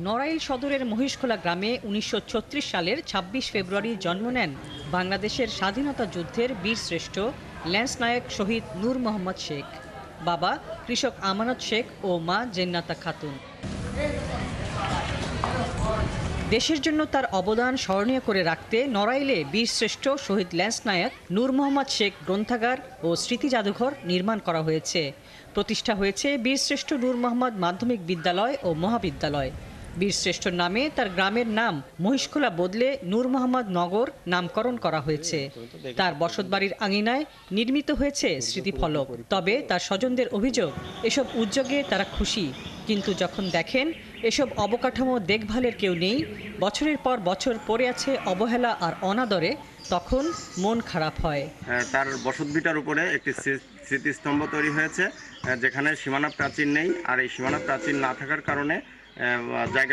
নড়াইল সদরের মহিষখোলা গ্রামে ১৯৩৬ সালের ২৬ ফেব্রুয়ারি জন্ম নেন বাংলাদেশের স্বাধীনতা যুদ্ধের বীরশ্রেষ্ঠ ল্যান্স নায়ক শহীদ নূর মোহাম্মদ শেখ। বাবা কৃষক আমানত শেখ ও মা জেন্নাতা খাতুন। দেশের জন্য তার অবদান স্মরণীয় করে রাখতে নড়াইলে বীরশ্রেষ্ঠ শহীদ ল্যান্স নায়ক নূর মোহাম্মদ শেখ গ্রন্থাগার ও স্মৃতি জাদুঘর নির্মাণ করা হয়েছে। প্রতিষ্ঠা হয়েছে বীরশ্রেষ্ঠ নূর মোহাম্মদ মাধ্যমিক বিদ্যালয় ও মহাবিদ্যালয়। বীরশ্রেষ্ঠ নামে তার গ্রামের নাম মহিষখোলা বদলে নূর মোহাম্মদ নগর নামকরণ করা হয়েছে। তার বসতবাড়ির আঙিনায় নির্মিত হয়েছে স্মৃতিফলক। তবে তার স্বজনদের অভিযোগ, এসব উদ্যোগে তারা খুশি, কিন্তু যখন দেখেন এসব অবকাঠামো দেখভালের কেউ নেই, বছরের পর বছর পড়ে আছে অবহেলা আর অনাদরে, তখন মন খারাপ হয়। তার বসতভিটার উপরে একটি স্মৃতিস্তম্ভ তৈরি হয়েছে, যেখানে সীমানা প্রাচীর নেই। আর এই সীমানা প্রাচীর না থাকার কারণে জায়গা